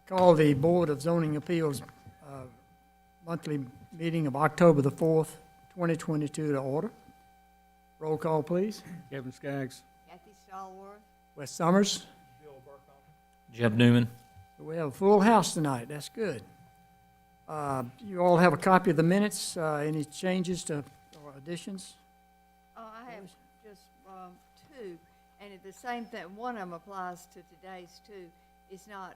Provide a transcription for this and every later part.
Call the Board of Zoning Appeals monthly meeting of October the 4th, 2022 to order. Roll call, please. Kevin Skaggs. Kathy Stallworth. Wes Summers. Jeb Newman. We have a full house tonight. That's good. You all have a copy of the minutes. Any changes to or additions? I have just two, and it's the same thing. One of them applies to today's too. It's not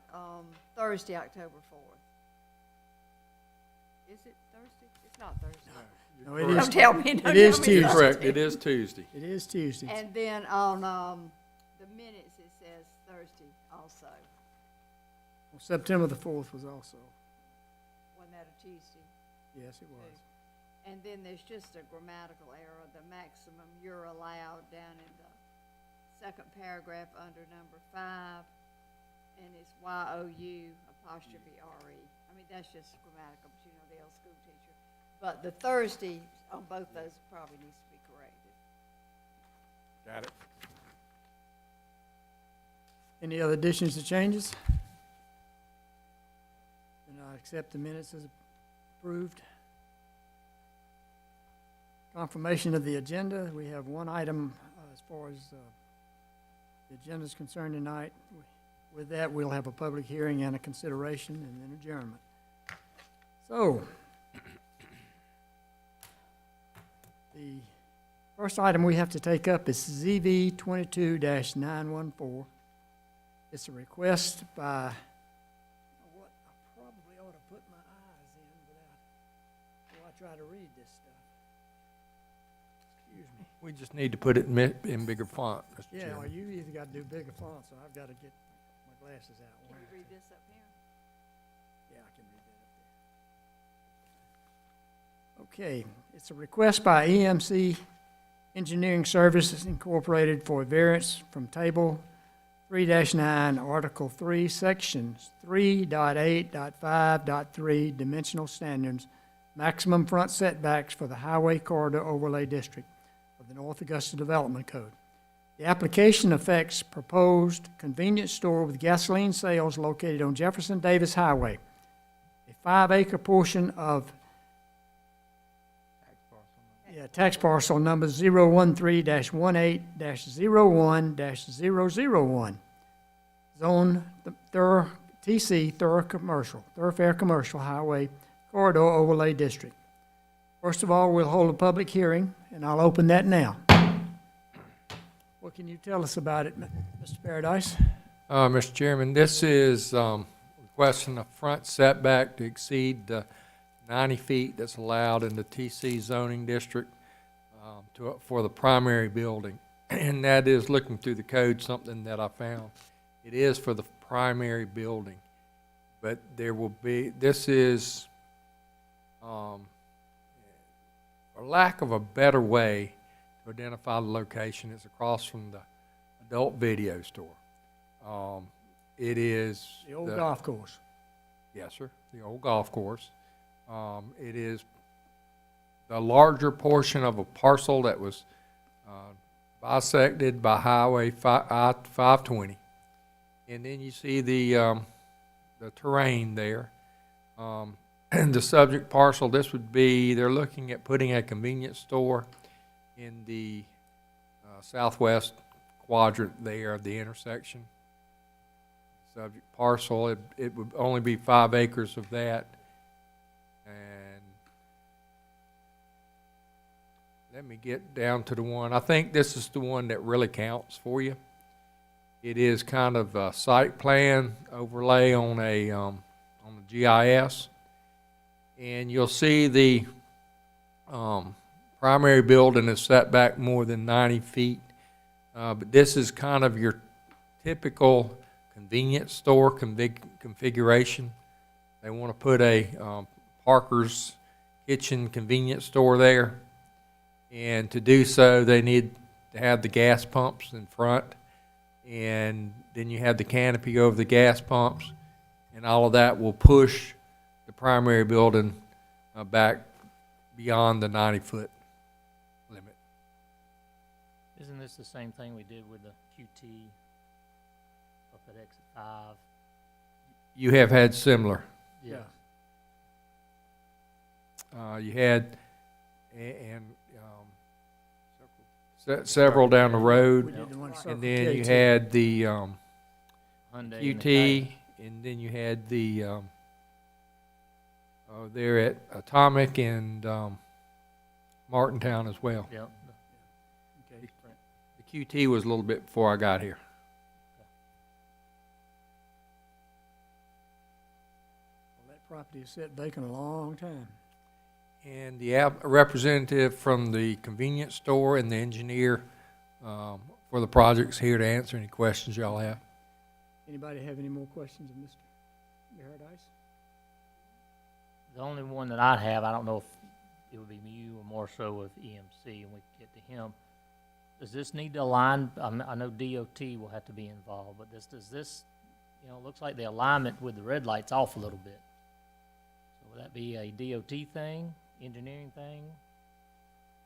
Thursday, October 4th. Is it Thursday? It's not Thursday. No, it is. Don't tell me. It is Tuesday. You're correct, it is Tuesday. It is Tuesday. And then on the minutes, it says Thursday also. Well, September the 4th was also. Wasn't that a Tuesday? Yes, it was. And then there's just a grammatical error. The maximum you're allowed down in the second paragraph under number 5, and it's Y-O-U apostrophe R-E. I mean, that's just grammatical, but you know the old school teacher. But the Thursday on both those probably needs to be corrected. Got it. Any other additions or changes? Then I accept the minutes as approved. Confirmation of the agenda. We have one item as far as the agenda is concerned tonight. With that, we'll have a public hearing and a consideration and then adjournment. So, the first item we have to take up is ZV 22-914. It's a request by, what, I probably ought to put my eyes in before I try to read this stuff. Excuse me. We just need to put it in bigger font, Mr. Yeah, Chairman. well, you either got to do bigger fonts, or I've got to get my glasses out. Can you read this up here? Yeah, I can read that up there. Okay, it's a request by EMC Engineering Services Incorporated for a variance from Table 3-9, Article 3, Sections 3.8.5.3, Dimensional Standards, Maximum Front Setbacks for the Highway Corridor Overlay District of the North Augusta Development Code. The application affects proposed convenience store with gasoline sales located on Jefferson Davis Highway, a 5-acre portion of tax parcel number 013-18-01-001, zone Thoroughfare Commercial Highway Corridor Overlay District. First of all, we'll hold a public hearing, and I'll open that now. What can you tell us about it, Mr. Paradise? Mr. Chairman, this is requesting a front setback to exceed the 90 feet that's allowed in the TC zoning district for the primary building. And that is, looking through the code, something that I found. It is for the primary building. But there will be, this is, for lack of a better way to identify the location, it's across from the adult video store. It is The old golf course. Yes, sir, the old golf course. It is the larger portion of a parcel that was bisected by Highway I-520. And then you see the terrain there. And the subject parcel, this would be, they're looking at putting a convenience store in the southwest quadrant there of the intersection. Subject parcel, it would only be 5 acres of that. And let me get down to the one. I think this is the one that really counts for you. It is kind of a site plan overlay on a GIS, and you'll see the primary building is set back more than 90 feet. But this is kind of your typical convenience store configuration. They want to put a Parker's Kitchen convenience store there, and to do so they need to have the gas pumps in front, and then you have the canopy over the gas pumps, and all of that will push the primary building back beyond the 90-foot limit. Isn't this the same thing we did with the QT up at exit 5? You have had similar. Yeah. You had, several down the We road, did the one Circle and then K you too. had the, Hyundai and the QT, and then you had the, there at Atomic and, Martintown as well. Yep. Okay. The QT was a little bit before I got here. Well, that property has sat vacant a long time. And the representative from the convenience store and the engineer for the project's here to answer any questions y'all have. Anybody have any more questions of Mr. Paradise? The only one that I have, I don't know if it would be you or more so with EMC, and we can get to him. Does this need to align? I know DOT will have to be involved, but does this, you know, it looks like the alignment with the red light's off a little bit. So would that be a DOT thing, engineering thing?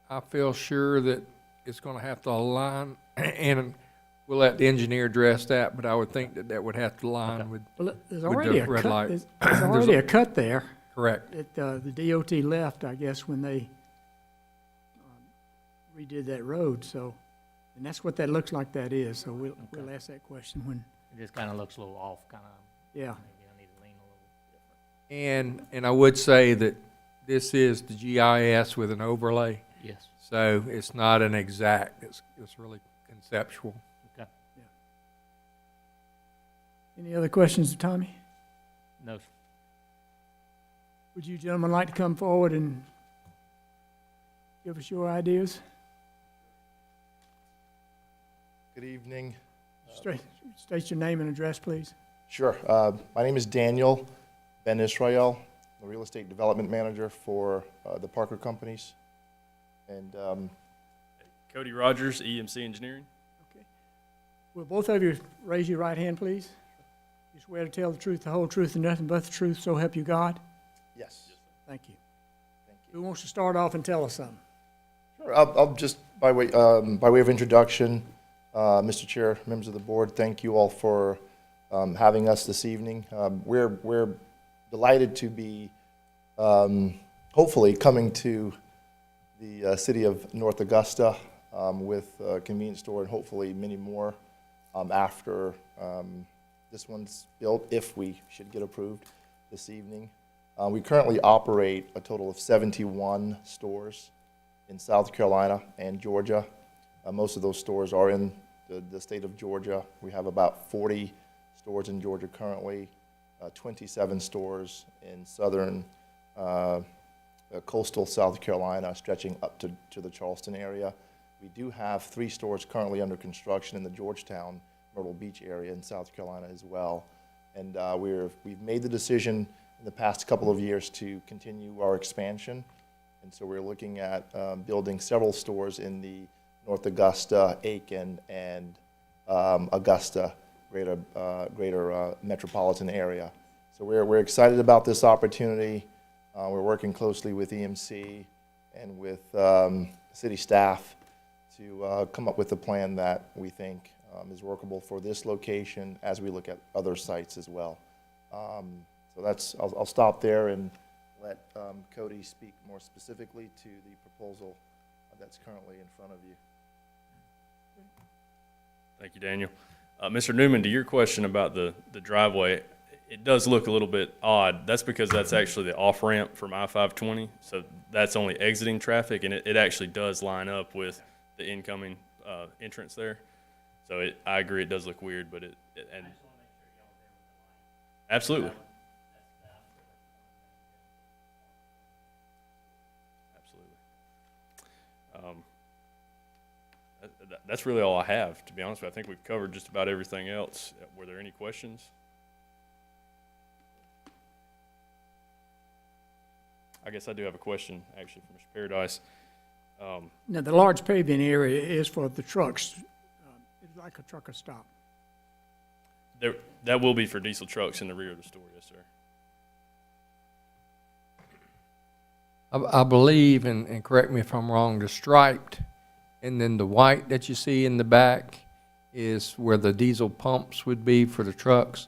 I feel sure that it's gonna have to align, and we'll let the engineer address that, but I would think that that would have to align Okay. with, Well, there's With already the a red cut, light. there's already a cut there correct. that, the DOT left, I guess, when they redid that road, so, and that's what that looks like that is, so we'll Okay. ask that question when, It just kind of looks a little off, kind of, yeah. maybe I need to lean a little different. And I would say that this is the GIS with an overlay, Yes. so it's not an exact, it's really conceptual. Okay. Any other questions of Tommy? No, sir. Would you gentlemen like to come forward and give us your ideas? Good evening. State your name and address, please. Sure. My name is Daniel Ben Israel, the real estate development manager for the Parker Companies. And Cody Rogers, EMC Engineering. Okay. Will both of you raise your right hand, please? You swear to tell the truth, the whole truth, and nothing but the truth, so help you God? yes, Thank you. thank Who you. wants to start off and tell us something? Sure. I'll just, by way of introduction, Mr. Chair, members of the board, thank you all for having us this evening. We're delighted to be hopefully coming to the city of North Augusta with a convenience store and hopefully many more after this one's built, if we should get approved this evening. We currently operate a total of 71 stores in South Carolina and Georgia. Most of those stores are in the state of Georgia. We have about 40 stores in Georgia currently, 27 stores in southern coastal South Carolina, stretching up to the Charleston area. We do have 3 stores currently under construction in the Georgetown, Myrtle Beach area in South Carolina as well. And we've made the decision in the past couple of years to continue our expansion. And so we're looking at building several stores in the North Augusta, Aiken, and Augusta greater metropolitan area. So we're excited about this opportunity. We're working closely with EMC and with city staff to come up with a plan that we think is workable for this location as we look at other sites as well. So I'll stop there and let Cody speak more specifically to the proposal that's currently in front of you. Thank you, Daniel. Mr. Newman, to your question about the driveway, it does look a little bit odd. That's because that's actually the off-ramp from I-520, so that's only exiting traffic, and it actually does line up with the incoming entrance there. So I agree, it does look weird, but and absolutely. Absolutely. That's really all I have, to be honest with you. I think we've covered just about everything else. Were there any questions? I guess I do have a question, actually, from Mr. Paradise. Now, the large paving area is for the trucks. It's like a trucker stop. That will be for diesel trucks in the rear of the store, yes, sir. I believe, and correct me if I'm wrong, the striped and then the white that you see in the back is where the diesel pumps would be for the trucks.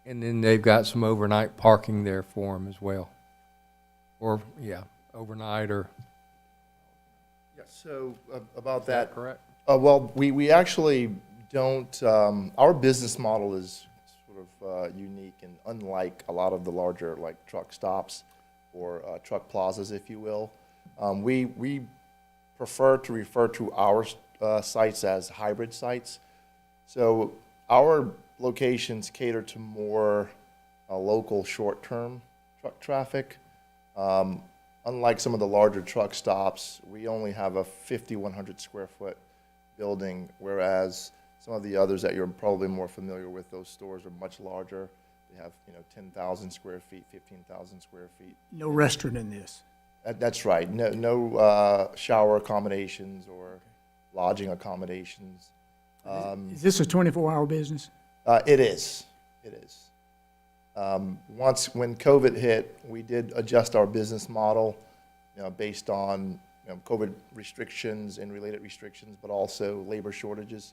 And then they've got some overnight parking there for them as well. Or, yeah, overnight or, Yeah, so about is that, that correct? well, we actually don't, our business model is sort of unique and unlike a lot of the larger, like, truck stops or truck plazas, if you will. We prefer to refer to our sites as hybrid sites. So our locations cater to more local short-term truck traffic. Unlike some of the larger truck stops, we only have a 5,100 square foot building, whereas some of the others that you're probably more familiar with, those stores are much larger. They have, 10,000 square feet, 15,000 square feet. No restaurant in this. That's right. No shower accommodations or lodging accommodations. Is this a 24-hour business? It is. It is. When COVID hit, we did adjust our business model, based on, COVID restrictions and related restrictions, but also labor shortages.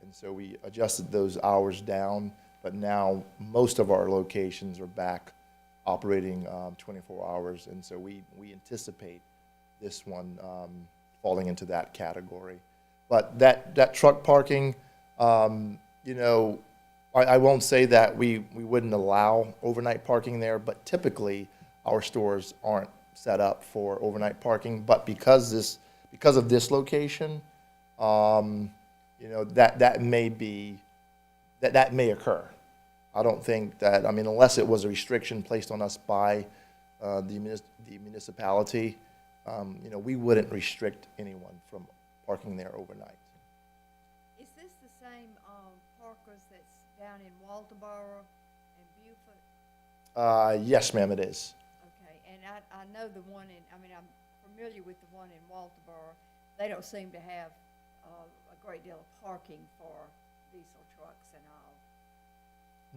And so we adjusted those hours down, but now most of our locations are back operating 24 hours. And so we anticipate this one falling into that category. But that truck parking, I won't say that we wouldn't allow overnight parking there, but typically our stores aren't set up for overnight parking. But because of this location, that may occur. I don't think that, unless it was a restriction placed on us by the municipality, we wouldn't restrict anyone from parking there overnight. Is this the same, Parker's that's down in Walterboro and Beaufort? Yes, ma'am, it is. Okay, and I know the one I'm familiar with the one in Walterboro. They don't seem to have a great deal of parking for diesel trucks and all.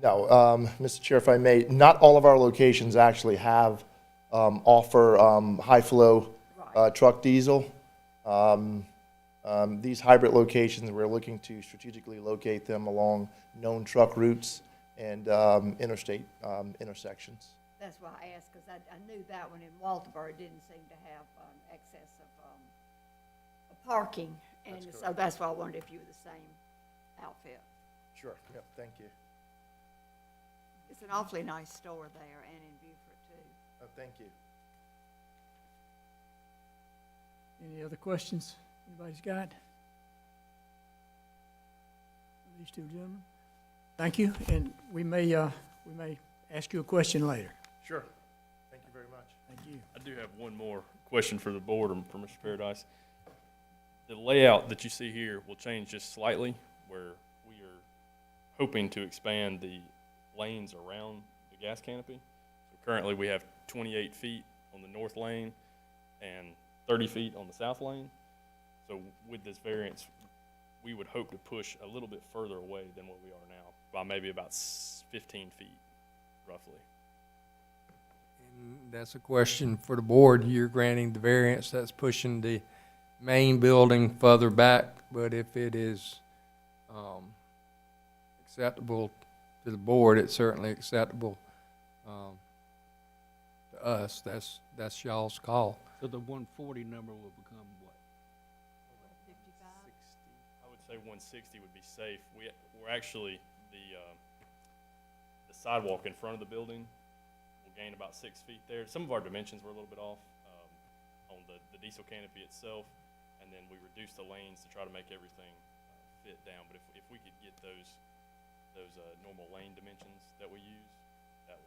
No, Mr. Chair, if I may, not all of our locations actually have offer high-flow Right. truck diesel. These hybrid locations, we're looking to strategically locate them along known truck routes and interstate intersections. That's why I asked, because I knew that one in Walterboro didn't seem to have excess of parking. And That's so that's why I wondered if you were the same outfit. Sure. Yep. Thank you. It's an awfully nice store there and in Beaufort too. Thank you. Any other questions anybody's got? These two gentlemen? Thank you, and we may ask you a question later. Sure. Thank you very much. Thank you. I do have one more question for the board and for Mr. Paradise. The layout that you see here will change just slightly, where we are hoping to expand the lanes around the gas canopy. So currently we have 28 feet on the north lane and 30 feet on the south lane. So with this variance, we would hope to push a little bit further away than what we are now, by maybe about 15 feet, roughly. And that's a question for the board. You're granting the variance, that's pushing the main building further back, but if it is acceptable to the board, it's certainly acceptable to us. That's y'all's call. So the 140 number will become what? 55? I would say 160 would be safe. We're actually, the sidewalk in front of the building will gain about 6 feet there. Some of our dimensions were a little bit off on the diesel canopy itself, and then we reduced the lanes to try to make everything fit down. But if we could get those normal lane dimensions that we use, that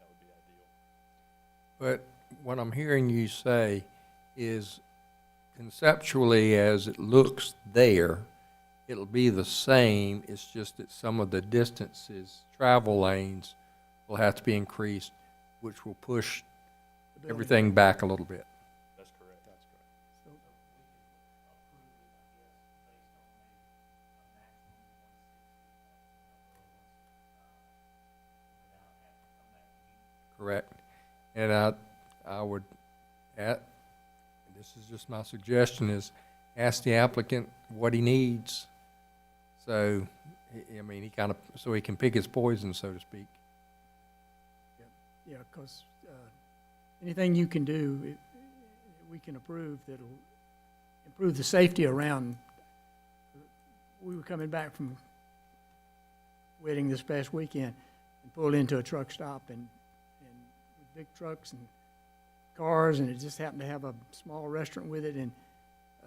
would be ideal. But what I'm hearing you say is conceptually, as it looks there, it'll be the same. It's just that some of the distances, travel lanes, will have to be increased, which will push everything back a little bit. That's correct. That's correct. Correct. And I would, this is just my suggestion, is ask the applicant what he needs, So, I mean, he kind of, so he can pick his poison, so to speak. Yeah, because anything you can do, we can approve that'll improve the safety around. We were coming back from wedding this past weekend and pulled into a truck stop and with big trucks and cars, and it just happened to have a small restaurant with it, and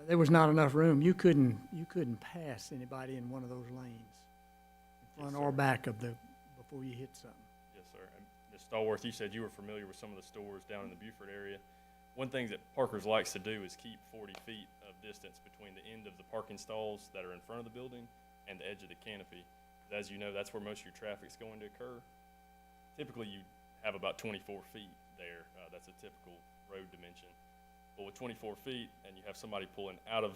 there was not enough room. You couldn't pass anybody in one of those lanes, front or back of before you hit something. Yes, sir. And Ms. Stallworth, you said you were familiar with some of the stores down in the Buford area. One thing that Parker's likes to do is keep 40 feet of distance between the end of the parking stalls that are in front of the building and the edge of the canopy. As you know, that's where most of your traffic's going to occur. Typically, you have about 24 feet there. That's a typical road dimension. But with 24 feet, and you have somebody pulling out of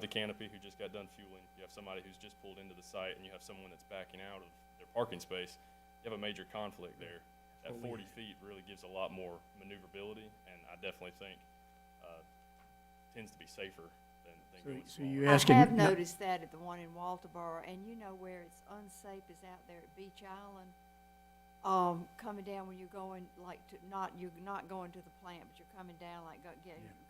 the canopy who just got done fueling, you have somebody who's just pulled into the site, and you have someone that's backing out of their parking space, you have a major conflict there. That 40 feet really gives a lot more maneuverability, and I definitely think tends to be safer than going So smaller. you I asking? have noticed that at the one in Walterboro, and you know where it's unsafe is out there at Beach Island. Coming down when you're going, like, you're not going to the plant, but you're coming down, like,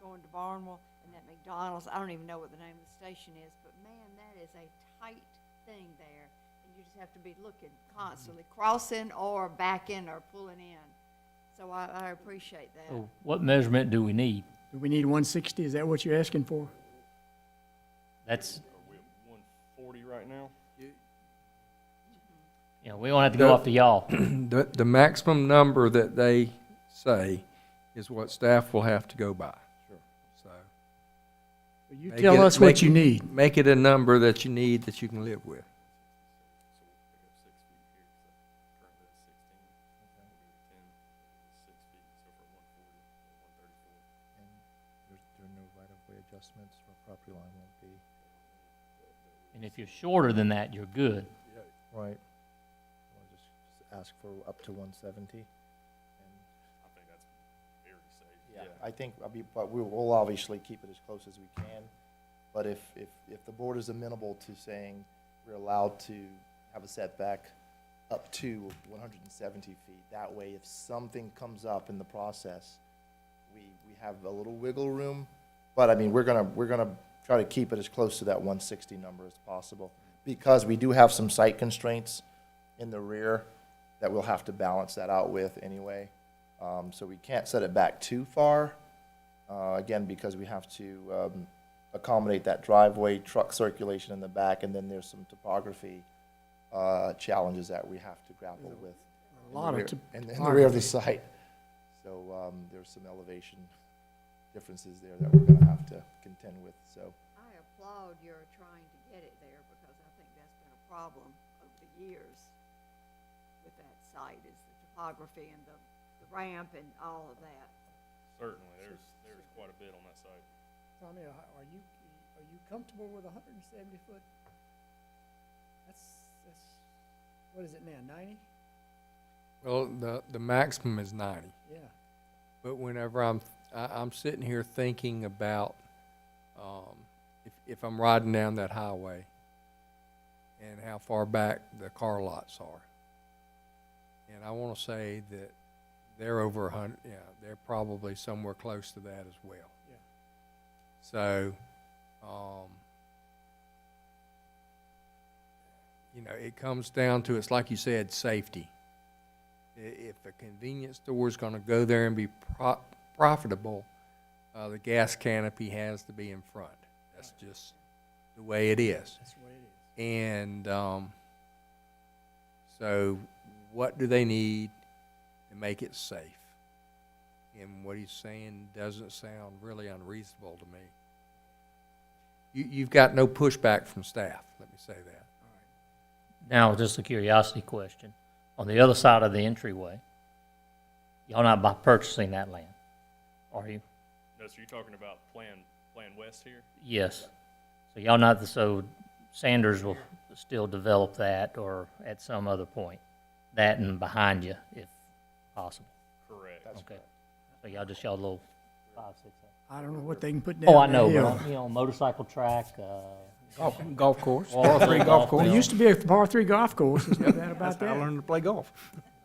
going to Barnwell and that McDonald's. I don't even know what the name of the station is, but man, that is a tight thing there. And you just have to be looking constantly, crossing or backing or pulling in. So I appreciate that. So what measurement do we need? Do we need 160? Is that what you're asking for? That's, Are we at 140 right now? you know, we don't have to go off to y'all. The maximum number that they say is what staff will have to go by. Sure. So. You make tell it- us what make you it- need. Make it a number that you need that you can live with. And there are no right-of-way adjustments or property line won't be. And if you're shorter than that, you're good. Right. We'll just ask for up to 170. And I think that's very safe. yeah, I think, but we'll obviously keep it as close as we can. But if the board is amenable to saying we're allowed to have a setback up to 170 feet, that way if something comes up in the process, we have a little wiggle room. But I mean, we're gonna try to keep it as close to that 160 number as possible, because we do have some site constraints in the rear that we'll have to balance that out with anyway. So we can't set it back too far, again, because we have to accommodate that driveway, truck circulation in the back, and then there's some topography challenges that we have to grapple with A lot of in the rear of the site. So there's some elevation differences there that we're going to have to contend with. So I applaud your trying to get it there, because I think that's been a problem over the years with that site, is the topography and the ramp and all of that. Certainly, there's quite a bit on that site. Tommy, are you comfortable with 170 foot? That's what is it now, 90? Well, the maximum is 90. Yeah. But whenever I'm sitting here thinking about if I'm riding down that highway and how far back the car lots are, and I want to say that they're over 100. Yeah, they're probably somewhere close to that as well. Yeah. So, you know, it comes down to, it's like you said, safety. If a convenience store is going to go there and be profitable, the gas canopy has to be in front. That's just the way it is. That's the way it is. And so what do they need to make it safe? And what he's saying doesn't sound really unreasonable to me. You've got no pushback from staff, let me say that. Now, just a curiosity question. On the other side of the entryway, y'all not purchasing that land, are you? No, so you're talking about Plan West here? Yes. So y'all not, so Sanders will still develop that, or at some other point, that and behind you, if possible. Correct. that's Okay. So y'all little 5, 6. I don't know what they can put down. Oh, I that know, hill. but you know, motorcycle track, Golf course, Or par three golf golf course. It used to be a par three golf course, there's no doubt about That's how I that. learned to play golf.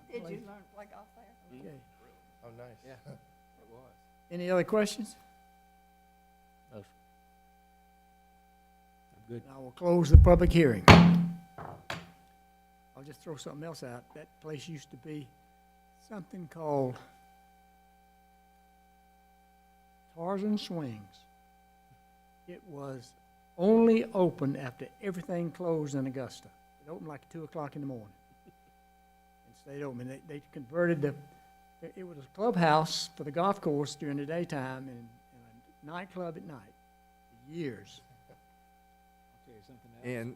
Did you learn to play golf there? Okay. Oh, nice. Any other questions? No, sir. Good. I will close the public hearing. I'll just throw something else out. That place used to be something called Tarzan Swings. It was only open after everything closed in Augusta. It opened like 2 o'clock in the morning. And stayed open. They converted it was a clubhouse for the golf course during the daytime and a nightclub at night for years. And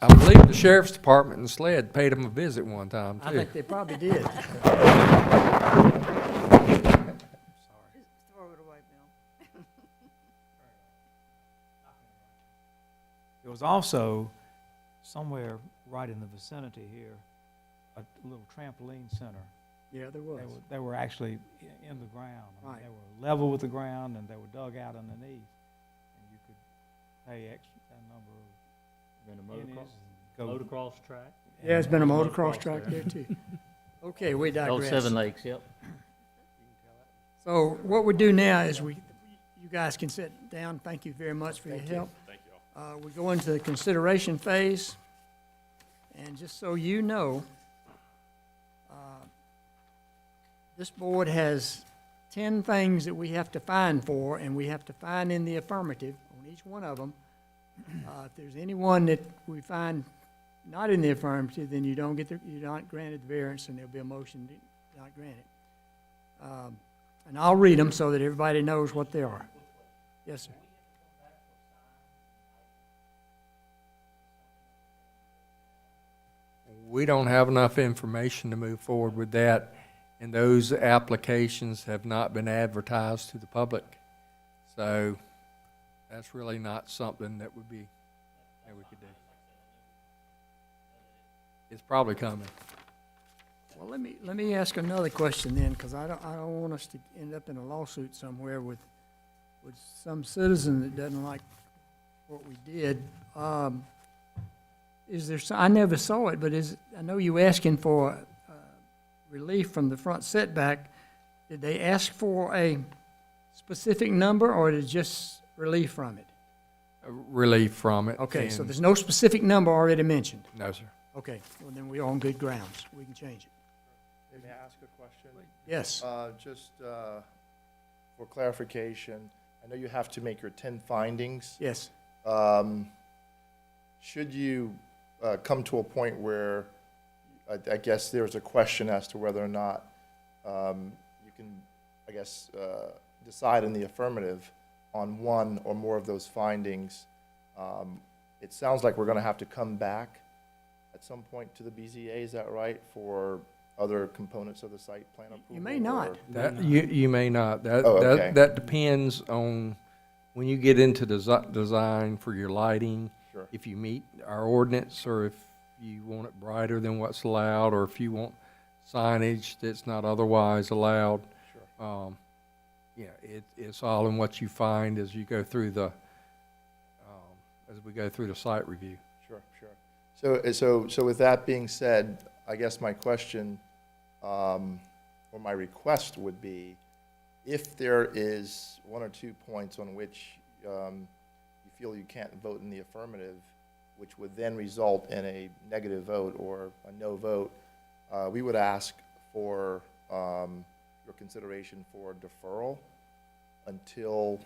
I believe the sheriff's department in Sled paid them a visit one time, I too. think they probably did. Just throw it away, Bill. There was also, somewhere right in the vicinity here, a little trampoline center. Yeah, there was. They were actually in the ground. I mean, Right. They were level with the ground and they were dug out underneath. And you could pay extra, a number of Been a pennies motocross, and go. motocross track. Yeah, there's been a Motocross motocross track there. there too. Okay, we Old digress. Seven Lakes, yep. So what we do now is you guys can sit down. Thank you very much for your help. Thank you all. We go into the consideration phase. And just so you know, this board has 10 things that we have to find for, and we have to find in the affirmative on each one of them. If there's any one that we find not in the affirmative, then you're not granted the variance, and there'll be a motion to not grant it. And I'll read them so that everybody knows what they are. Yes, sir. We don't have enough information to move forward with that, and those applications have not been advertised to the public. So that's really not something that we could do. It's probably coming. Well, let me ask another question then, because I don't want us to end up in a lawsuit somewhere with some citizen that doesn't like what we did. Is there, I never saw it, but I know you asking for relief from the front setback. Did they ask for a specific number, or is it just relief from it? Relief from it. Okay, so and- there's no specific number already mentioned. No, sir. Okay, well then we're on good grounds. We can change it. May I ask a question? Yes. Just for clarification, I know you have to make your 10 findings. Yes. Should you come to a point where I guess there's a question as to whether or not you can, I guess, decide in the affirmative on one or more of those findings, it sounds like we're going to have to come back at some point to the BZA, is that right, for other components of the site plan approval? You may not. or- That, you may not. That, Oh, okay. that depends on when you get into design for your lighting, Sure. if you meet our ordinance, or if you want it brighter than what's allowed, or if you want signage that's not otherwise allowed. Sure. Yeah, it's all in what you find as you go through as we go through the site review. Sure, sure. So with that being said, I guess my question, or my request would be, if there is one or two points on which you feel you can't vote in the affirmative, which would then result in a negative vote or a no vote, we would ask for your consideration for deferral until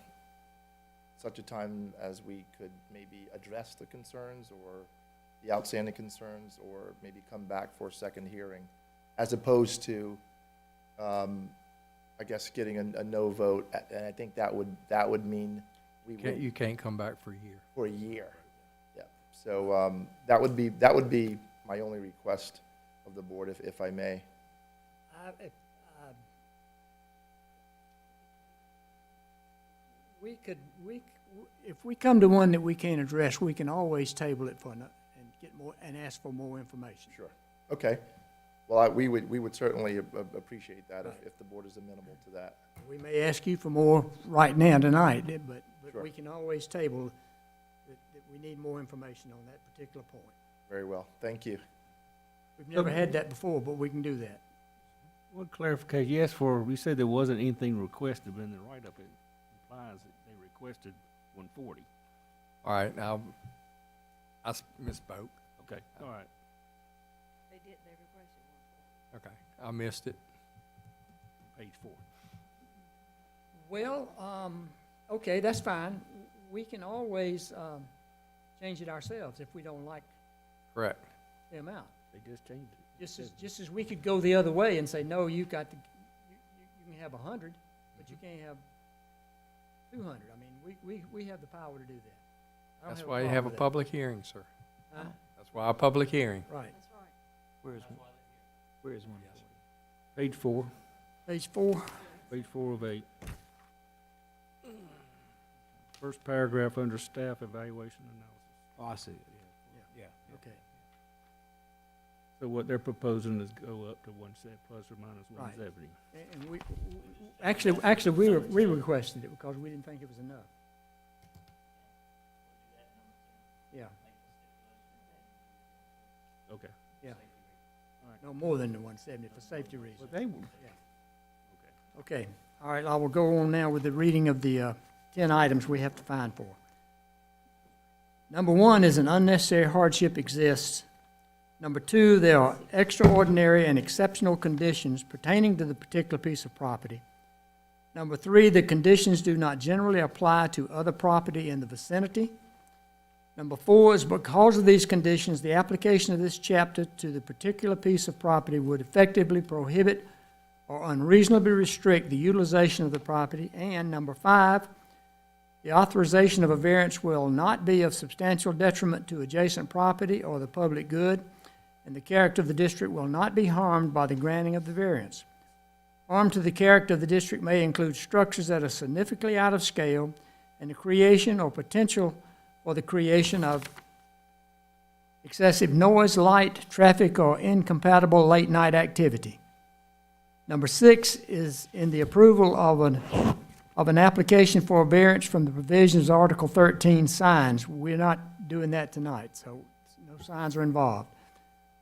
such a time as we could maybe address the concerns or the outstanding concerns, or maybe come back for a second hearing, as opposed to, I guess, getting a no vote. And I think that would mean we would, You can't come back for a year. for a year. Yeah. So that would be my only request of the board, if I may. If we come to one that we can't address, we can always table it and get more, and ask for more information. Sure. Okay. Well, we would certainly appreciate that if the board is amenable to that. We may ask you for more right now tonight, but Sure. we can always table that we need more information on that particular point. Very well, thank you. We've never had that before, but we can do that. One clarification, you asked for, you said there wasn't anything requested, but in the write-up, it implies that they requested 140. All right, now, misspoke. Okay, all right. They requested 140. Okay, I missed it. Page 4. Well, okay, that's fine. We can always, change it ourselves if we don't like Correct. the amount. They just changed it. Just as we could go the other way and say, no, you got to, you can have 100, but you can't have 200. I mean, we have the power to do that. I don't That's why you have a problem with public hearing, sir. that. Huh? That's why a public hearing. Right. That's right. Where is 140? Page 4, Page 4. page 4 of 8. First paragraph under staff evaluation analysis. Oh, I see it, yeah. Okay. So what they're proposing is go up to 170 plus or minus Right. 170. And actually, we requested it because we didn't think it was enough. Yeah, Okay. yeah. All right. No more than the 170 for safety reasons. But they were, Okay, all right, I will go on now with the reading of the 10 items we have to find for. Number 1 is an unnecessary hardship exists. Number 2, there are extraordinary and exceptional conditions pertaining to the particular piece of property. Number 3, the conditions do not generally apply to other property in the vicinity. Number 4 is because of these conditions, the application of this chapter to the particular piece of property would effectively prohibit or unreasonably restrict the utilization of the property. And number 5, the authorization of a variance will not be of substantial detriment to adjacent property or the public good, and the character of the district will not be harmed by the granting of the variance. Harm to the character of the district may include structures that are significantly out of scale and the creation or potential for the creation of excessive noise, light, traffic, or incompatible late-night activity. Number 6 is in the approval of an application for a variance from the provisions of Article 13 signs. We're not doing that tonight, so no signs are involved.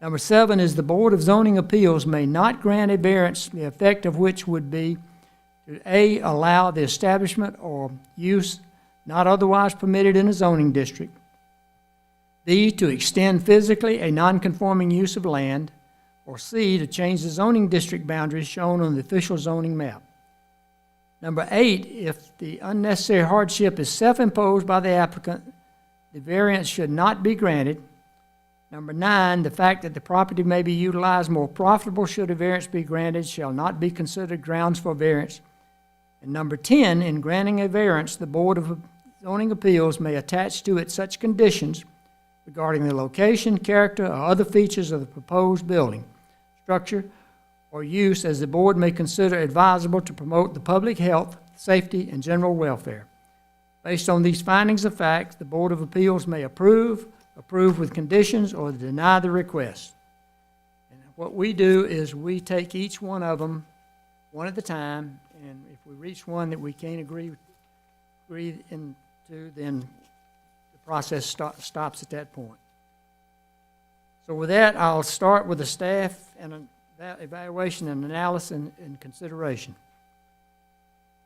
Number 7 is the Board of Zoning Appeals may not grant a variance, the effect of which would be to A, allow the establishment or use not otherwise permitted in a zoning district, B, to extend physically a nonconforming use of land, or C, to change the zoning district boundaries shown on the official zoning map. Number 8, if the unnecessary hardship is self-imposed by the applicant, the variance should not be granted. Number 9, the fact that the property may be utilized more profitable should a variance be granted shall not be considered grounds for variance. And number 10, in granting a variance, the Board of Zoning Appeals may attach to it such conditions regarding the location, character, or other features of the proposed building, structure, or use as the board may consider advisable to promote the public health, safety, and general welfare. Based on these findings of fact, the Board of Appeals may approve with conditions, or deny the request. And what we do is we take each one of them one at a time, and if we reach one that we can't agree into, then the process stops at that point. So with that, I'll start with the staff and an evaluation and analysis and consideration.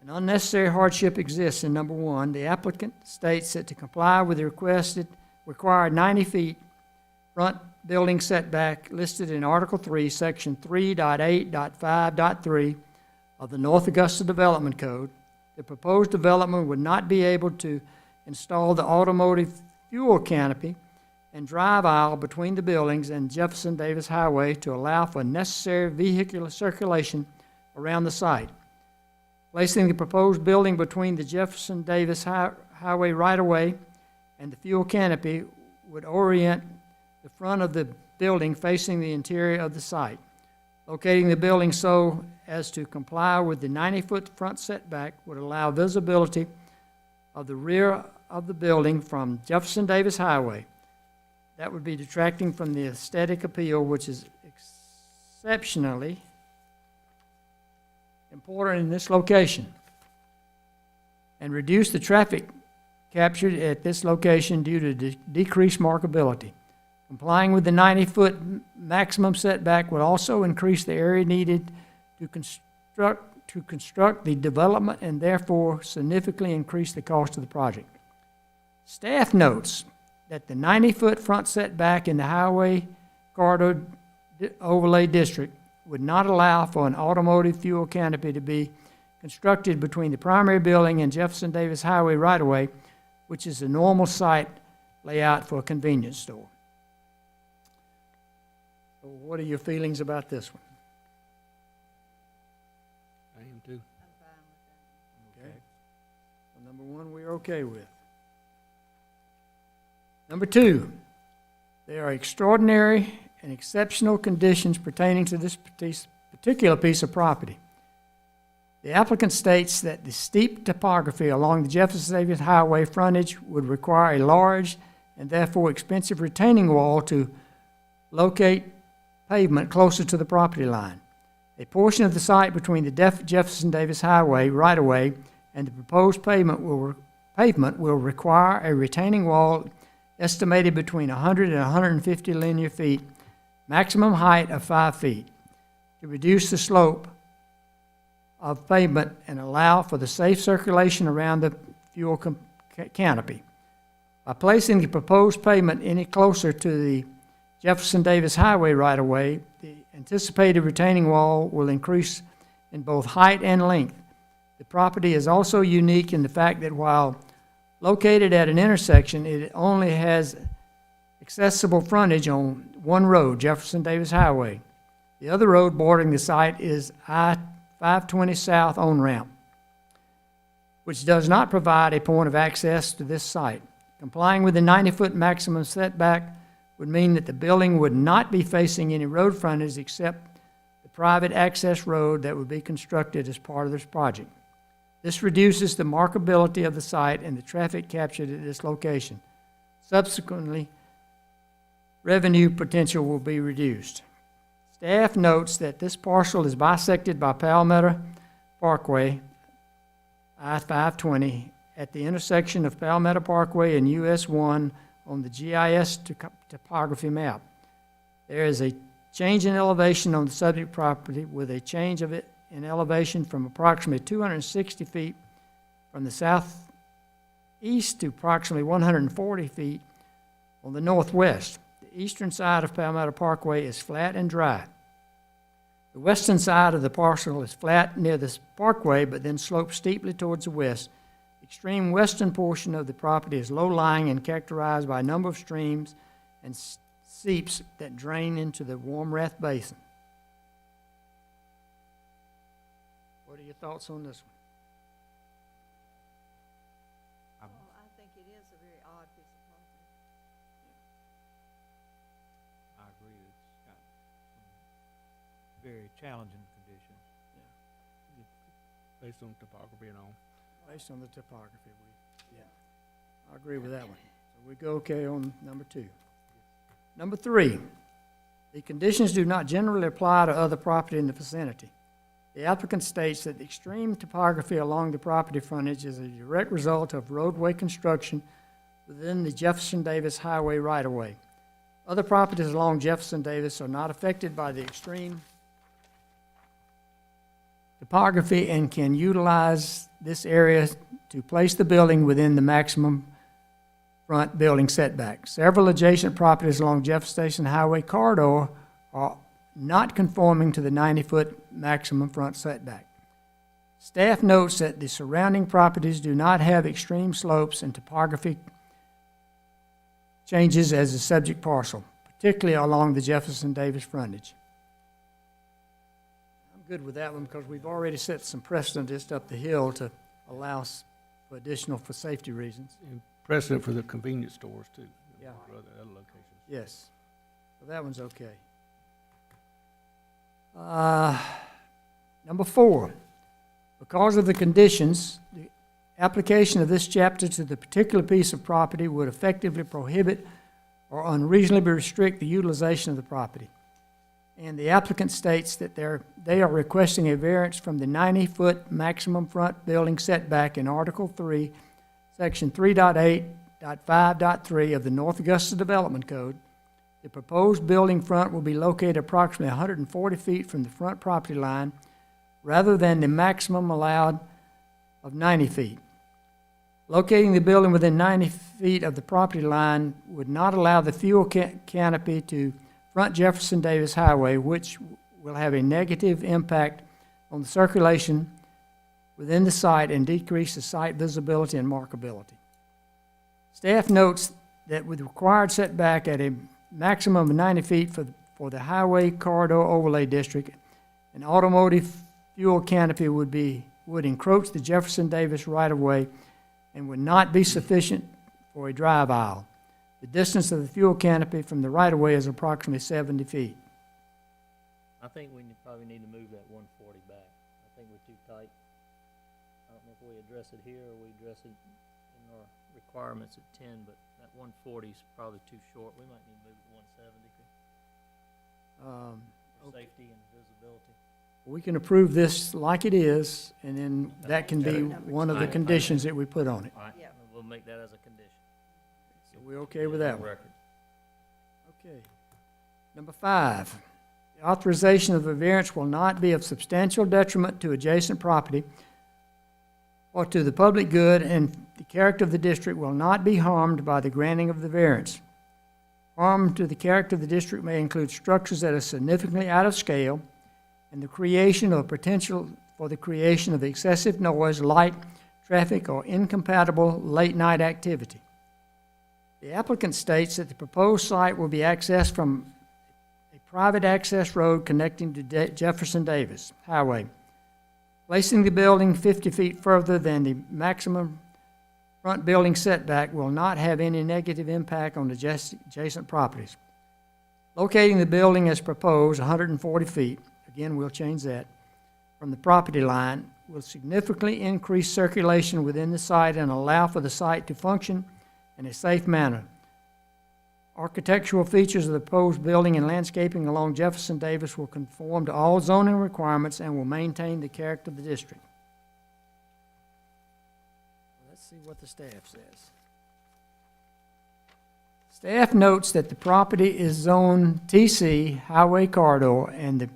An unnecessary hardship exists in number 1. The applicant states that to comply with the required 90 feet front building setback listed in Article 3, Section 3.8.5.3 of the North Augusta Development Code, the proposed development would not be able to install the automotive fuel canopy and drive aisle between the buildings and Jefferson Davis Highway to allow for necessary vehicular circulation around the site. Placing the proposed building between the Jefferson Davis Highway right-of-way and the fuel canopy would orient the front of the building facing the interior of the site. Locating the building so as to comply with the 90-foot front setback would allow visibility of the rear of the building from Jefferson Davis Highway. That would be detracting from the aesthetic appeal, which is exceptionally important in this location, and reduce the traffic captured at this location due to decreased markability. Complying with the 90-foot maximum setback would also increase the area needed to construct the development and therefore significantly increase the cost of the project. Staff notes that the 90-foot front setback in the highway corridor overlay district would not allow for an automotive fuel canopy to be constructed between the primary building and Jefferson Davis Highway right-of-way, which is the normal site layout for a convenience store. So what are your feelings about this one? I am too. I'm fine with that. Okay. So number one, we're okay with. Number two, there are extraordinary and exceptional conditions pertaining to this particular piece of property. The applicant states that the steep topography along the Jefferson Davis Highway frontage would require a large and therefore expensive retaining wall to locate pavement closer to the property line. A portion of the site between the Jefferson Davis Highway right-of-way and the proposed pavement will require a retaining wall estimated between 100 and 150 linear feet, maximum height of 5 feet, to reduce the slope of pavement and allow for the safe circulation around the fuel canopy. By placing the proposed pavement any closer to the Jefferson Davis Highway right-of-way, the anticipated retaining wall will increase in both height and length. The property is also unique in the fact that while located at an intersection, it only has accessible frontage on one road, Jefferson Davis Highway. The other road bordering the site is I-520 South on-ramp, which does not provide a point of access to this site. Complying with the 90-foot maximum setback would mean that the building would not be facing any road frontage except the private access road that would be constructed as part of this project. This reduces the markability of the site and the traffic captured at this location. Subsequently, revenue potential will be reduced. Staff notes that this parcel is bisected by Palmetto Parkway, I-520, at the intersection of Palmetto Parkway and US 1 on the GIS topography map. There is a change in elevation on the subject property with a change of it in elevation from approximately 260 feet from the southeast to approximately 140 feet on the northwest. The eastern side of Palmetto Parkway is flat and dry. The western side of the parcel is flat near the parkway, but then slopes steeply towards the west. The extreme western portion of the property is low-lying and characterized by a number of streams and seeps that drain into the Warm Rath Basin. What are your thoughts on this one? Well, I think it is a very odd piece of property. I agree, it's got some very challenging conditions. Based on topography and all. Based on the topography, I agree with that one. So we go okay on number two. Number three, the conditions do not generally apply to other property in the vicinity. The applicant states that the extreme topography along the property frontage is a direct result of roadway construction within the Jefferson Davis Highway right-of-way. Other properties along Jefferson Davis are not affected by the extreme topography and can utilize this area to place the building within the maximum front building setback. Several adjacent properties along Jefferson Highway corridor are not conforming to the 90-foot maximum front setback. Staff notes that the surrounding properties do not have extreme slopes and topography changes as the subject parcel, particularly along the Jefferson Davis frontage. I'm good with that one because we've already set some precedent just up the hill to allow for additional for safety reasons. And precedent for the convenience stores too. Yeah. For other locations. Yes. So that one's okay. Number four, because of the conditions, the application of this chapter to the particular piece of property would effectively prohibit or unreasonably restrict the utilization of the property. And the applicant states that they are requesting a variance from the 90-foot maximum front building setback in Article 3, Section 3.8.5.3 of the North Augusta Development Code, the proposed building front will be located approximately 140 feet from the front property line rather than the maximum allowed of 90 feet. Locating the building within 90 feet of the property line would not allow the fuel canopy to front Jefferson Davis Highway, which will have a negative impact on the circulation within the site and decrease the site visibility and markability. Staff notes that with required setback at a maximum of 90 feet for the Highway Corridor Overlay District, an automotive fuel canopy would encroach the Jefferson Davis right-of-way and would not be sufficient for a drive aisle. The distance of the fuel canopy from the right-of-way is approximately 70 feet. I think we probably need to move that 140 back. I think we're too tight. I don't know if we address it here or we address it in our requirements at 10, but that 140 is probably too short. We might need to move it to 170 for Okay. safety and visibility. We can approve this like it is, and then that can be Number one of the two. conditions that we put on it. All right, Yeah. we'll make that as a condition. So we okay with that one? Record. Okay. Number 5, the authorization of the variance will not be of substantial detriment to adjacent property or to the public good, and the character of the district will not be harmed by the granting of the variance. Harm to the character of the district may include structures that are significantly out of scale and the creation or potential for the creation of excessive noise, light, traffic, or incompatible late-night activity. The applicant states that the proposed site will be accessed from a private access road connecting to Jefferson Davis Highway, placing the building 50 feet further than the maximum front building setback will not have any negative impact on adjacent properties. Locating the building as proposed, 140 feet, again, we'll change that, from the property line will significantly increase circulation within the site and allow for the site to function in a safe manner. Architectural features of the proposed building and landscaping along Jefferson Davis will conform to all zoning requirements and will maintain the character of the district. Let's see what the staff says. Staff notes that the property is zoned TC Highway Corridor and the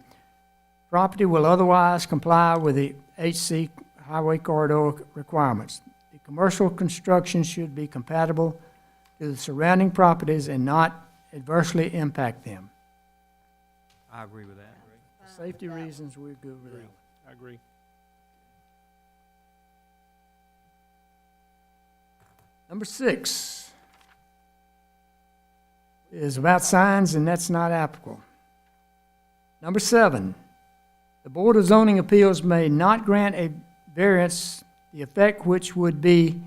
property will otherwise comply with the HC Highway Corridor requirements. The commercial construction should be compatible to the surrounding properties and not adversely impact them. I agree with that. For safety reasons, we're good with that. I agree. Number 6 is about signs, and that's not applicable. Number 7, the Board of Zoning Appeals may not grant a variance, the effect which would be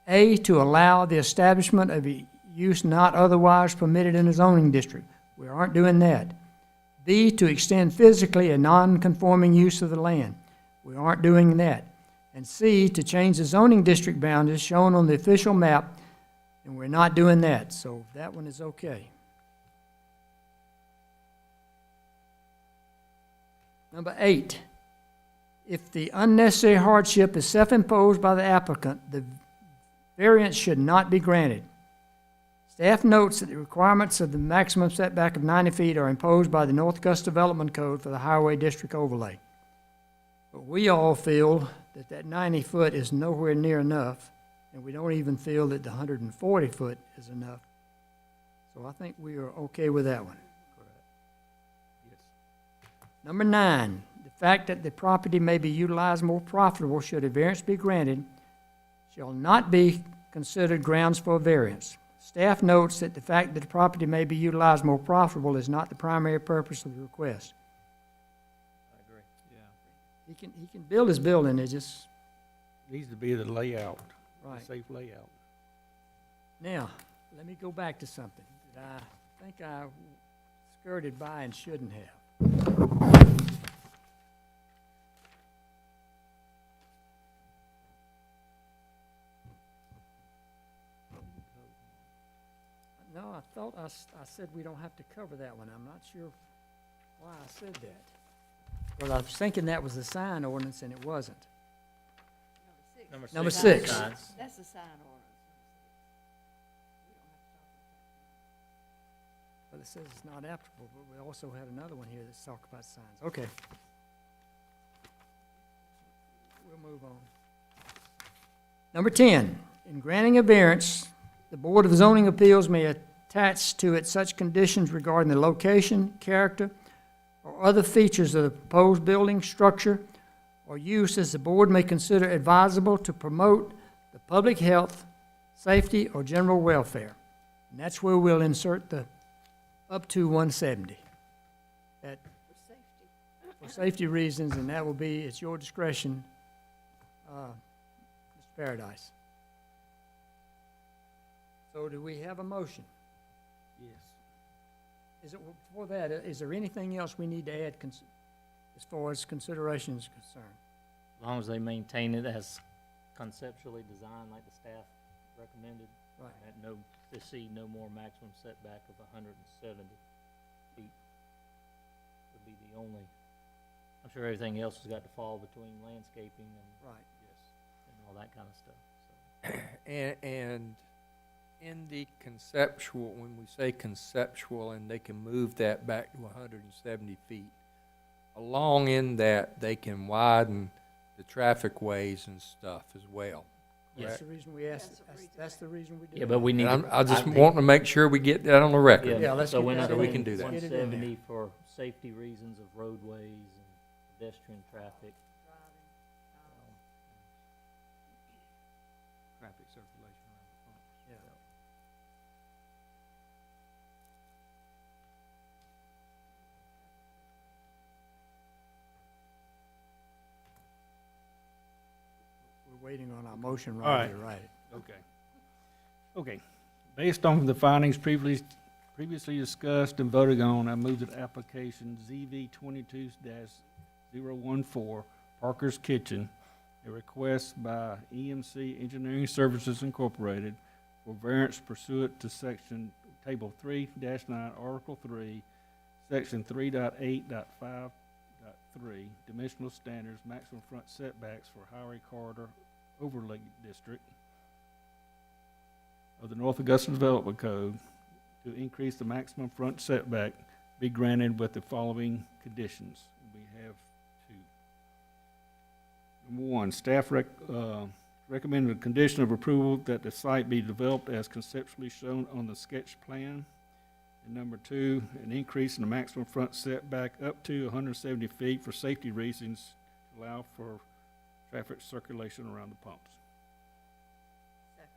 A, to allow the establishment of a use not otherwise permitted in a zoning district. We aren't doing that. B, to extend physically a non-conforming use of the land. We aren't doing that. And C, to change the zoning district boundaries shown on the official map, and we're not doing that. So that one is okay. Number 8, if the unnecessary hardship is self-imposed by the applicant, the variance should not be granted. Staff notes that the requirements of the maximum setback of 90 feet are imposed by the North Augusta Development Code for the Highway District Overlay. But we all feel that that 90 foot is nowhere near enough, and we don't even feel that the 140 foot is enough. So I think we are okay with that one. Number 9, the fact that the property may be utilized more profitable should a variance be granted shall not be considered grounds for a variance. Staff notes that the fact that the property may be utilized more profitable is not the primary purpose of the request. I agree. Yeah. He can build his building, it just, Needs to be the layout, right. a safe layout. Now, let me go back to something that I think I skirted by and shouldn't have. No, I thought I said we don't have to cover that one. I'm not sure why I said that. Well, I was thinking that was the sign ordinance, and it wasn't. Number 6 Number Sign- six. Signs. That's the sign ordinance. We don't have to talk about But it says it's not applicable, but we also had another one here that's talk about signs. Okay. We'll move on. Number 10, in granting a variance, the Board of Zoning Appeals may attach to it such conditions regarding the location, character, or other features of the proposed building, structure, or use as the board may consider advisable to promote the public health, safety, or general welfare. And that's where we'll insert the up to 170. That, it for safety. for safety reasons, and that will be, it's your discretion, Mr. Paradise. So do we have a motion? Yes. Is it, before that, is there anything else we need to add as far as consideration is concerned? As long as they maintain it as conceptually designed like the staff recommended. Right. And no, they see no more maximum setback of 170 feet. Would be the only, I'm sure everything else has got to fall between landscaping and, Right. and all that kind of stuff, so. And in the conceptual, when we say conceptual, and they can move that back to 170 feet, along in that, they can widen the traffic ways and stuff as well. That's Correct? the reason we asked, That's the reason. that's the reason we do it. Yeah, but we need. And to- I just think- want to make sure we get that on the record. Yeah, let's so get we're that not in. We can do that. One Let's get it in there. seventy for safety reasons of roadways and pedestrian traffic. Driving. um, Traffic circulation around the front. Yeah. We're waiting on our motion All right right. to write it. Okay. Okay. Based on the findings previously discussed and voted on, I move that application ZV 22-014, Parker's Kitchen, a request by EMC Engineering Services Incorporated for variance pursuant to section, table 3-9, article 3, section 3.8.5.3, dimensional standards, maximum front setbacks for highway corridor overlay district of the North Augusta Development Code to increase the maximum front setback be granted with the following conditions. We have two. Number one, staff recommended a condition of approval that the site be developed as conceptually shown on the sketch plan. And number two, an increase in the maximum front setback up to 170 feet for safety reasons to allow for traffic circulation around the pumps. Second.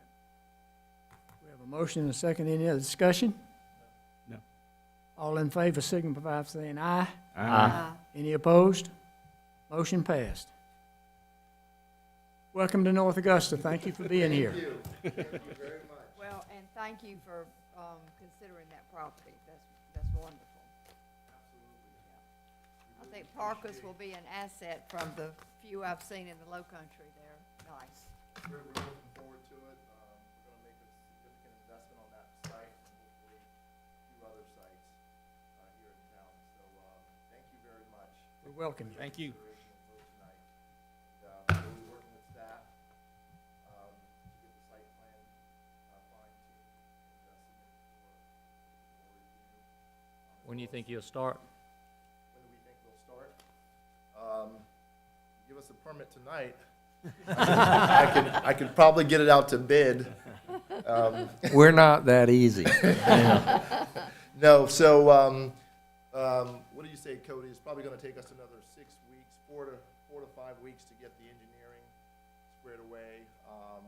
We have a motion and a second. Any other discussion? No. All in favor, signify by saying aye. Aye. Any opposed? Motion passed. Welcome to North Augusta. Thank you for being here. Well, and thank you for, considering that property. That's wonderful. Absolutely. I think Parker's will be an asset from the few I've seen in the Low Country. They're nice. We're looking forward to it. We're gonna make a significant investment on that site and hopefully a few other sites, here in town. So, thank you very much. We welcome you. Thank you. Consideration and vote tonight. And, we'll be working with staff, to get the site plan, fine-tuned and, submitted for review. When do you think you'll start? When do we think we'll start? Give us a permit tonight. I could probably get it out to bid. We're not that easy. No, so, what do you say, Cody? It's probably gonna take us another 6 weeks, 4 to 5 weeks to get the engineering squared away. Of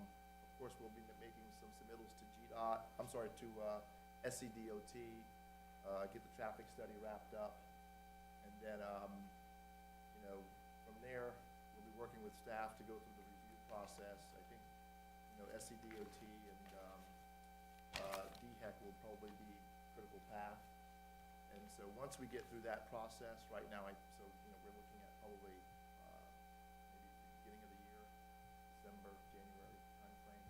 course, we'll be making some submittals to GDOT, SCDOT, get the traffic study wrapped up. And then, from there, we'll be working with staff to go through the review process. I think, SCDOT and, DHEC will probably be critical path. And so once we get through that process, right now, we're looking at probably, maybe the beginning of the year, December, January timeframe.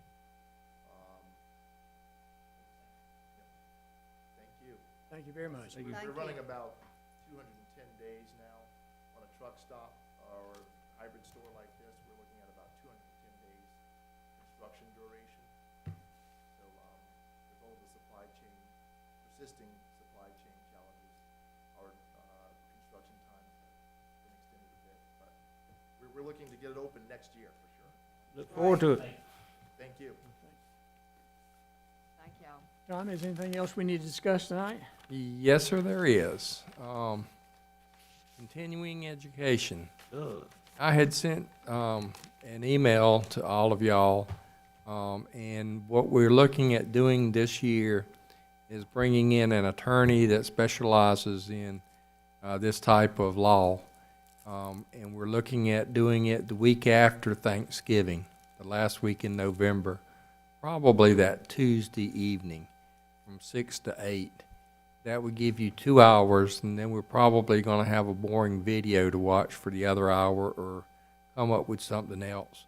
Thank you. Thank you very much. Thank you. Thank We're running you. about 210 days now on a truck stop or hybrid store like this. We're looking at about 210 days construction duration. So, with all the supply chain, persisting supply chain challenges, our, construction times have been extended a bit, but we're looking to get it open next year for sure. Look forward to it. Thank you. Thank y'all. John, is anything else we need to discuss tonight? Yes, sir, there is. Continuing education. I had sent an email to all of y'all, and what we're looking at doing this year is bringing in an attorney that specializes in this type of law. And we're looking at doing it the week after Thanksgiving, the last week in November, probably that Tuesday evening from 6 to 8. That would give you 2 hours, and then we're probably going to have a boring video to watch for the other hour or come up with something else.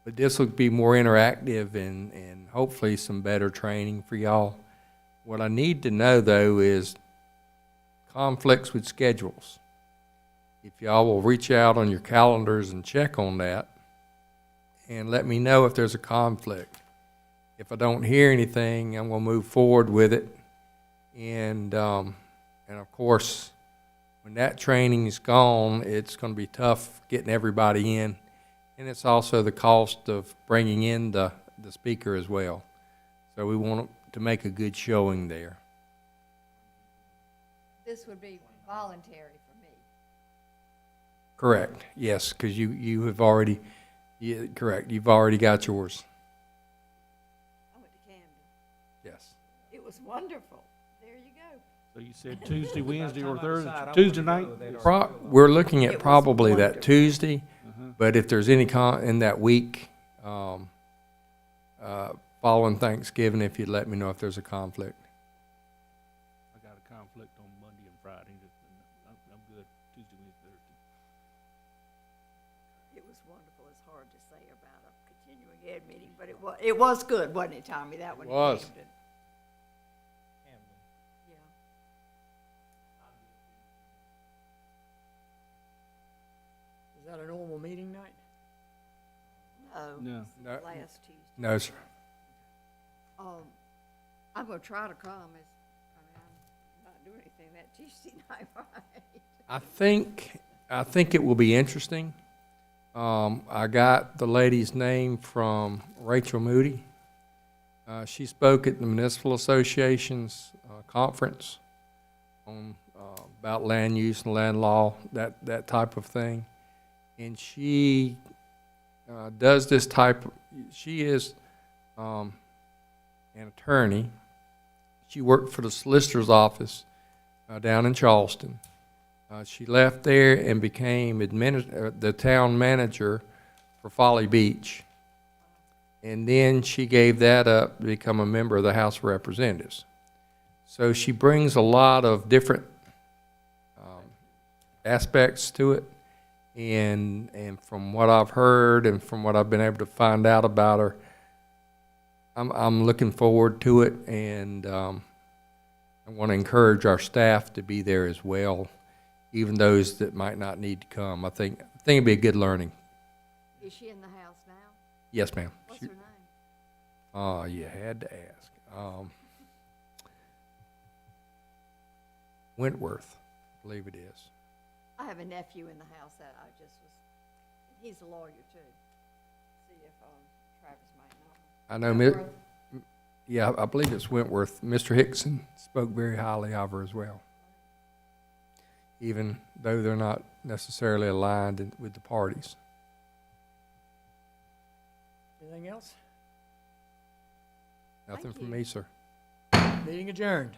But this will be more interactive and hopefully some better training for y'all. What I need to know, though, is conflicts with schedules. If y'all will reach out on your calendars and check on that and let me know if there's a conflict. If I don't hear anything, I'm going to move forward with it. And of course, when that training is gone, it's going to be tough getting everybody in. And it's also the cost of bringing in the speaker as well. So we want to make a good showing there. This would be voluntary for me. Correct. Yes, because you have already, yeah, correct. You've already got yours. I went to Camden. Yes. It was wonderful. There you go. So you said Tuesday, Wednesday, or Thursday, decide I Tuesday wanna night? go, they'd already We're looking It at was probably that wonderful. Tuesday, Uh-huh. but if there's any in that week following Thanksgiving, if you'd let me know if there's a conflict. I got a conflict on Monday and Friday. I'm good. Tuesday, Wednesday, Thursday. It was wonderful. It's hard to say about a continuing ed meeting, but it was good, wasn't it, Tommy? That one in Was. Camden. Camden. Yeah. Is that a normal meeting night? No. No. Last Tuesday. No, sir. I'm gonna try to come. I'm not doing anything that Tuesday night, right? I think it will be interesting. I got the lady's name from Rachel Moody. She spoke at the Municipal Association's conference on about land use and land law, that type of thing. And she does this type. She is an attorney. She worked for the solicitor's office down in Charleston. She left there and became the town manager for Folly Beach. And then she gave that up to become a member of the House of Representatives. So she brings a lot of different aspects to it. And from what I've heard and from what I've been able to find out about her, I'm looking forward to it, and I want to encourage our staff to be there as well, even those that might not need to come. I think it'd be a good learning. Is she in the house now? Yes, ma'am. What's her name? You had to ask. Wentworth, I believe it is. I have a nephew in the house that I just was, he's a lawyer too. See if Travis might know. I know, Wentworth. yeah, I believe it's Wentworth. Mr. Hickson spoke very highly of her as well, even though they're not necessarily aligned with the parties. Anything else? Nothing Thank from you. me, sir. Meeting adjourned.